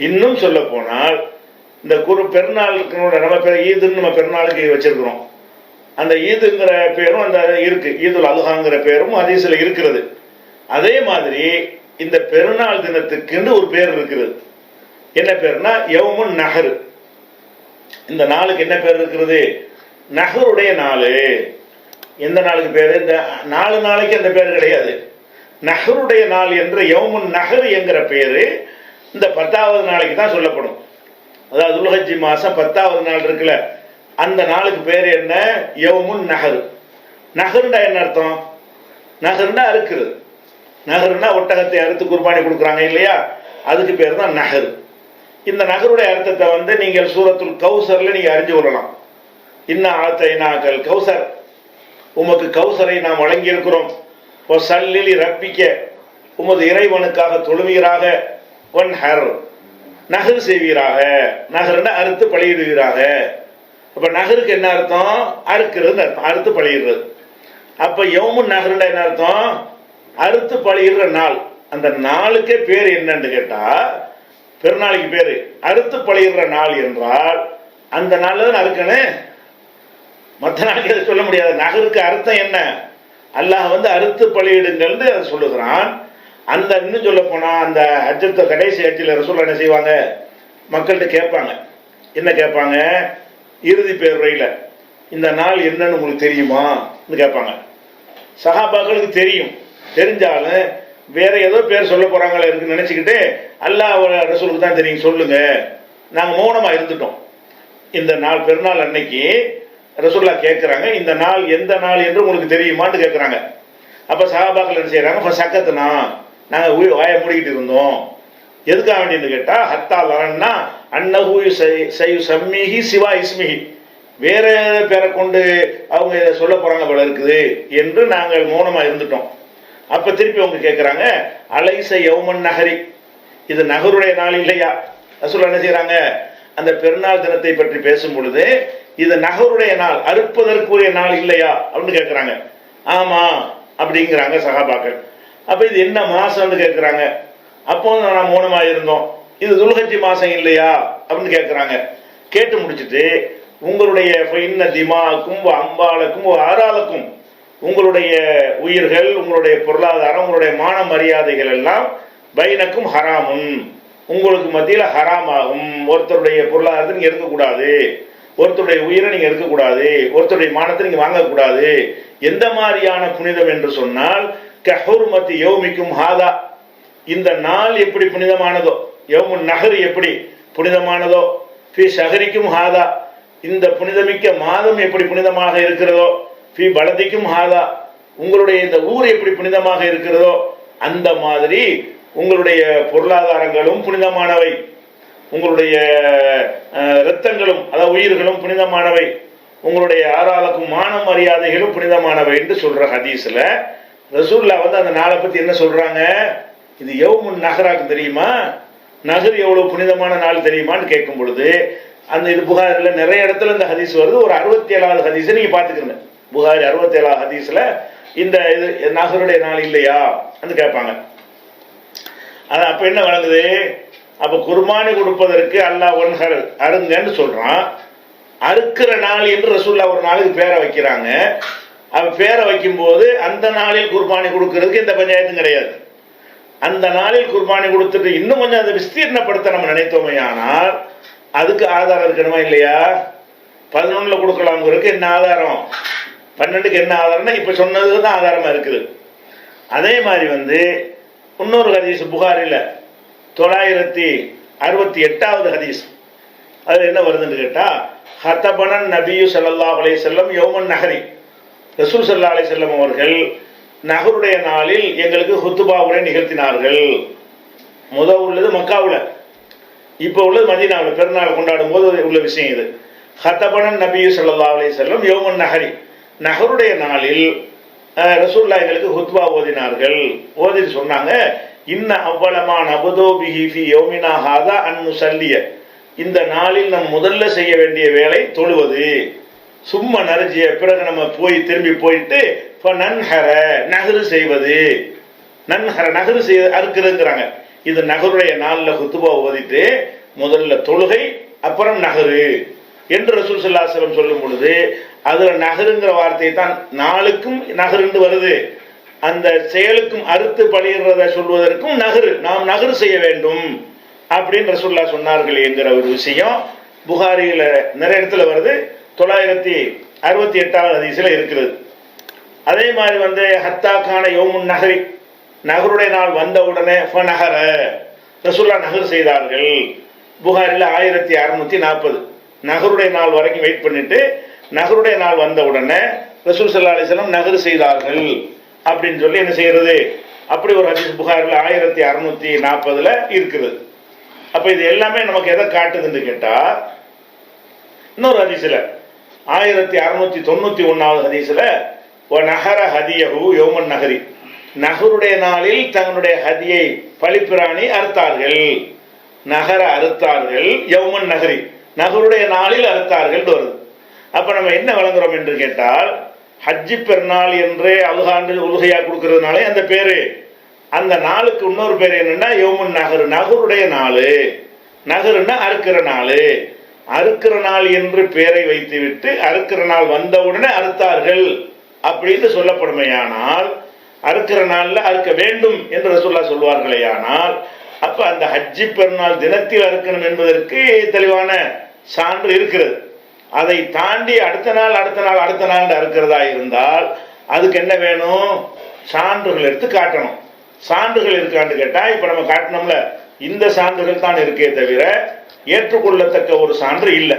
இன்னும் சொல்ல போனால் இந்த பெருநாளுக்கு நம்ம ஈதுன்னு நம்ம பெருநாளுக்கு வச்சிருக்கிறோம். அந்த ஈதுங்கிற பேரும் அந்த இருக்கு, ஈதுல் அல்ஹாங்கிற பேரும் ஹதீஸ்ல இருக்கிறது. அதே மாதிரி இந்த பெருநாள் தினத்துக்குன்னு ஒரு பேர் இருக்கிறது. என்ன பேர்னா யௌமுன் நஹர். இந்த நாளுக்கு என்ன பேர் இருக்கிறது? நஹருடைய நாள். எந்த நாளுக்கு பேரு? இந்த 4 நாளைக்கு அந்த பேர் கிடையாது. நஹருடைய நாள் என்ற யௌமுன் நஹர் என்கிற பேரு இந்த 10வது நாளைக்கு தான் சொல்லப்படும். அதாவது துல்ஹஜ் மாசம் 10வது நாள் இருக்குல்ல, அந்த நாளுக்கு பேர் என்ன? யௌமுன் நஹர். நஹர்னா என்ன அர்த்தம்? நஹர்னா அறுக்கிறது. நஹர்னா ஒட்டகத்தை அறுத்து குர்பானி கொடுக்குறாங்க இல்லையா, அதுக்கு பேர் தான் நஹர். இந்த நஹருடைய அர்த்தத்தை நீங்கள் சூரத்துல் கௌசர்ல நீங்க அறிஞ்சு கொள்ளலாம். இன்னா ஆத்தைனாக்கல் கௌசர், உமக்கு கௌசரை நாம் வழங்கி இருக்கிறோம். சல்லிலி ரப்பிக்க, உமது இறைவனுக்காக தொழுவீராக. ஒன் ஹர், நகர் செய்வீராக. நகர்னா அறுத்து பலியிடுவீராக. அப்ப நகருக்கு என்ன அர்த்தம்? அறுக்கிறது அர்த்தம், அறுத்து பலியிடுறது. அப்ப யௌமுன் நகர்னா என்ன அர்த்தம்? அறுத்து பலியிடுற நாள். அந்த நாளுக்கே பேர் என்னன்னு கேட்டா, பெருநாளைக்கு பேரு அறுத்து பலியிடுற நாள் என்றால் அந்த நாள் தான் அறுக்கணும். மற்ற நாளைக்கு அதை சொல்ல முடியாது. நகருக்கு அர்த்தம் என்ன? அல்லாஹ் அறுத்து பலியிடுங்கள் அதை சொல்லுகிறான். அந்த இன்னும் சொல்ல போனா அந்த ஹஜ்ஜத்தை கடைசி ஹஜ்ஜில் ரசூல் என்ன செய்வாங்க? மக்கள்கிட்ட கேட்பாங்க. என்ன கேட்பாங்க? இறுதி பேருரையில இந்த நாள் என்னன்னு உங்களுக்கு தெரியுமா கேட்பாங்க. சஹாபாக்களுக்கு தெரியும். தெரிஞ்சாலும் வேற ஏதோ பேர் சொல்ல போறாங்களே இருக்குன்னு நினைச்சுக்கிட்டு அல்லாஹ் ரசூலுக்கு தான் தெரியும், சொல்லுங்க, நாங்க மௌனமா இருந்துட்டோம். இந்த நாள் பெருநாள் அன்னைக்கு ரசூல்லா கேட்குறாங்க, இந்த நாள் எந்த நாள் என்று உங்களுக்கு தெரியுமான்னு கேட்குறாங்க. அப்போ சஹாபாக்கள் என்ன செய்கிறாங்க? சக்கத்துனா நாங்கள் வாயை மூடிக்கிட்டு இருந்தோம். எதுக்காக வேண்டியன்னு கேட்டால், ஹத்தா லரன்னா அன்னஹூ சம்மிஹி சிவா இஸ்மிஹி, வேற பேரை கொண்டு அவங்க இதை சொல்ல போகிறாங்க போல இருக்குது என்று நாங்கள் மௌனமாக இருந்துட்டோம். அப்போ திருப்பி அவங்க கேட்குறாங்க, அலைச யௌமன் நகரி, இது நகருடைய நாள் இல்லையா? ரசூல் என்ன செய்கிறாங்க? அந்த பெருநாள் தினத்தை பற்றி பேசும் பொழுது இது நகருடைய நாள், அறுப்பதற்குரிய நாள் இல்லையா அப்படின்னு கேட்குறாங்க. ஆமா அப்படிங்கிறாங்க சஹாபாக்கள். அப்போ இது என்ன மாசம்னு கேட்குறாங்க. அப்போ நான் மௌனமாக இருந்தோம். இது துல்ஹஜ் மாசம் இல்லையா அப்படின்னு கேட்குறாங்க. கேட்டு முடிச்சுட்டு, உங்களுடைய திமாக்கும் அம்பாலுக்கும் ஆறாலுக்கும், உங்களுடைய உயிர்கள், உங்களுடைய பொருளாதாரம், உங்களுடைய மான மரியாதைகள் எல்லாம் பைனக்கும் ஹராமுன், உங்களுக்கு மத்தியில் ஹராமாகும். ஒருத்தருடைய பொருளாதாரத்தை நீங்கள் எடுக்கக்கூடாது, ஒருத்தருடைய உயிரை நீங்கள் எடுக்கக்கூடாது, ஒருத்தருடைய மானத்தை நீங்கள் வாங்கக்கூடாது. எந்த மாதிரியான புனிதம் என்று சொன்னால், கஹுர்மத்தி யௌமிக்கும் ஹாதா, இந்த நாள் எப்படி புனிதமானதோ, யௌமுன் நஹர் எப்படி புனிதமானதோ, ஃபி ஷஹரிக்கும் ஹாதா, இந்த புனிதமிக்க மாதம் எப்படி புனிதமாக இருக்கிறதோ, ஃபி பலதிக்கும் ஹாதா, உங்களுடைய இந்த ஊர் எப்படி புனிதமாக இருக்கிறதோ, அந்த மாதிரி உங்களுடைய பொருளாதாரங்களும் புனிதமானவை, உங்களுடைய இரத்தங்களும் அதாவது உயிர்களும் புனிதமானவை, உங்களுடைய ஆறாளுக்கும் மான மரியாதைகளும் புனிதமானவை என்று சொல்ற ஹதீஸ்ல ரசூல்லா அந்த நாளை பத்தி என்ன சொல்றாங்க? இது யௌமுன் நஹராக்கு தெரியுமா? நஹர் எவ்வளவு புனிதமான நாள் தெரியுமான்னு கேட்கும் பொழுது அந்த இது புகாரில நிறைய இடத்துல இந்த ஹதீஸ் வருது. ஒரு 67வது ஹதீஸை நீங்க பாத்துக்கிறீங்க. புகாரி 67வது ஹதீஸ்ல இந்த இது நஹருடைய நாள் இல்லையா கேட்பாங்க. அது அப்ப என்ன வழங்குது? அப்ப குர்பானி கொடுப்பதற்கு அல்லாஹ் ஒன்ஹர் அருங்கன்னு சொல்றான். அறுக்கிற நாள் என்று ரசூல்லா ஒரு நாளுக்கு பேரை வைக்கிறாங்க. அவ பேரை வைக்கும் போது அந்த நாளில் குர்பானி கொடுக்கறதுக்கு எந்த பஞ்சாயத்தும் கிடையாது. அந்த நாளில் குர்பானி கொடுத்துட்டு இன்னும் கொஞ்சம் அதை விஸ்தீர்ணப்படுத்த நம்ம நினைத்தோமே, ஆனால் அதுக்கு ஆதாரம் இருக்கணுமா இல்லையா? 11 கொடுக்கலாம்ங்கிறதுக்கு என்ன ஆதாரம்? 12க்கு என்ன ஆதாரம்னா இப்ப சொன்னதுக்கு தான் ஆதாரமா இருக்குது. அதே மாதிரி இன்னொரு ஹதீஸ் புகாரில 968வது ஹதீஸ், அதுல என்ன வருதுன்னு கேட்டா, ஹதபனன் நபியு ஸல்லல்லாஹு அலைஹி வஸல்லம் யௌமன் நஹரி, ரசூல் ஸல்லல்லாஹு அலைஹி வஸல்லம் அவர்கள் நஹருடைய நாளில் எங்களுக்கு ஹுத்துபா உரை நிகழ்த்தினார்கள். உள்ளது மக்காவுல, இப்போ உள்ளது மதீனாவில். பெருநாள் கொண்டாடும் போது உள்ள விஷயம் இது. ஹதபனன் நபியு ஸல்லல்லாஹு அலைஹி வஸல்லம் யௌமன் நஹரி, நஹருடைய நாளில் ரசூலுல்லாஹ் எங்களுக்கு ஹுத்பா ஓதினார்கள். ஓதிட்டு சொன்னாங்க, இன்ன அவ்வளமா நபதோ பிஹி ஃபி யௌமினா ஹாதா அன் நுஸல்லிய, இந்த நாளில் நம் முதல்ல செய்ய வேண்டிய வேலை தொழுவது. சும்மா நரஜிய பிறகு நம்ம திரும்பி போயிட்டு நன்ஹர நகரு செய்வது. நன்ஹர நகரு செய்ய அறுக்கிறதுங்கிறாங்க. இது நகருடைய நாளில் குத்துபா ஓதிட்டு முதல்ல தொழுகை அப்புறம் நகரு என்று ரசூல் ஸல்லல்லாஹு அலைஹி வஸல்லம் சொல்லும் பொழுது அதுல நகருங்கிற வார்த்தை தான் நாளுக்கும் நகருன்னு வருது. அந்த செயலுக்கும் அறுத்து பழியிறத சொல்வதற்கும் நகரு, நாம் நகரு செய்ய வேண்டும் அப்படின்னு ரசூலுல்லாஹ் சொன்னார்கள் என்கிற ஒரு விஷயம் புகாரியில நிறைய இடத்துல வருது. 968வது ஹதீஸ்ல இருக்கிறது. அதே மாதிரி ஹத்தாக்கான யோமுன் நகரி, நகருடைய நாள் வந்த உடனே ஃபநஹர, ரசூலுல்லாஹ் நகர் செய்தார்கள். புகாரில 1640 நகருடைய நாள் வரைக்கும் வெயிட் பண்ணிட்டு நகருடைய நாள் வந்த உடனே ரசூல் ஸல்லல்லாஹு அலைஹி வஸல்லம் நகர் செய்தார்கள் அப்படின்னு சொல்லி என்ன செய்யறது, அப்படி ஒரு ஹதீஸ் புகாரில 1640 இருக்குது. அப்ப இது எல்லாமே நமக்கு எதை காட்டுதுன்னு கேட்டா, இன்னொரு ஹதீஸ்ல 1691வது ஹதீஸ்ல நஹர ஹதியஹு யௌமன் நஹரி, நகருடைய நாளில் தங்களுடைய ஹதியை பலிப்பிராணி அறுத்தார்கள். நகர அறுத்தார்கள், யௌமன் நகரி நகருடைய நாளில் அறுத்தார்கள் வருது. அப்ப நம்ம என்ன வழங்குறோம் என்று கேட்டால், ஹஜ்ஜி பெருநாள் என்று அல்ஹாண்டு உலுகையா கொடுக்கறதுனாலே அந்த பேரு, அந்த நாளுக்கு இன்னொரு பேர் என்னன்னா யௌமுன் நகர், நகருடைய நாள். நகருன்னா அறுக்கிற நாள். அறுக்கிற நாள் என்று பெயரை வைத்துவிட்டு அறுக்கிற நாள் வந்தவுடனே அறுத்தார்கள் அப்படின்னு சொல்லப்படுமையானால், அறுக்கிற நாள்ல அறுக்க வேண்டும் என்று ரசூலுல்லாஹ் சொல்வார்களே ஆனால், அப்ப அந்த ஹஜ்ஜி பெருநாள் தினத்தில் அறுக்கணும் என்பதற்கு தெளிவான சான்று இருக்கிறது. அதை தாண்டி அடுத்த நாள் அறுக்கிறதா இருந்தால் அதுக்கு என்ன வேணும், சான்றுகள் எடுத்து காட்டணும். சான்றுகள் இருக்கான்னு கேட்டா, இப்ப நம்ம காட்டினோம்ல இந்த சான்றுகள் தான் இருக்கே தவிர ஏற்றுக்கொள்ளத்தக்க ஒரு சான்று இல்லை.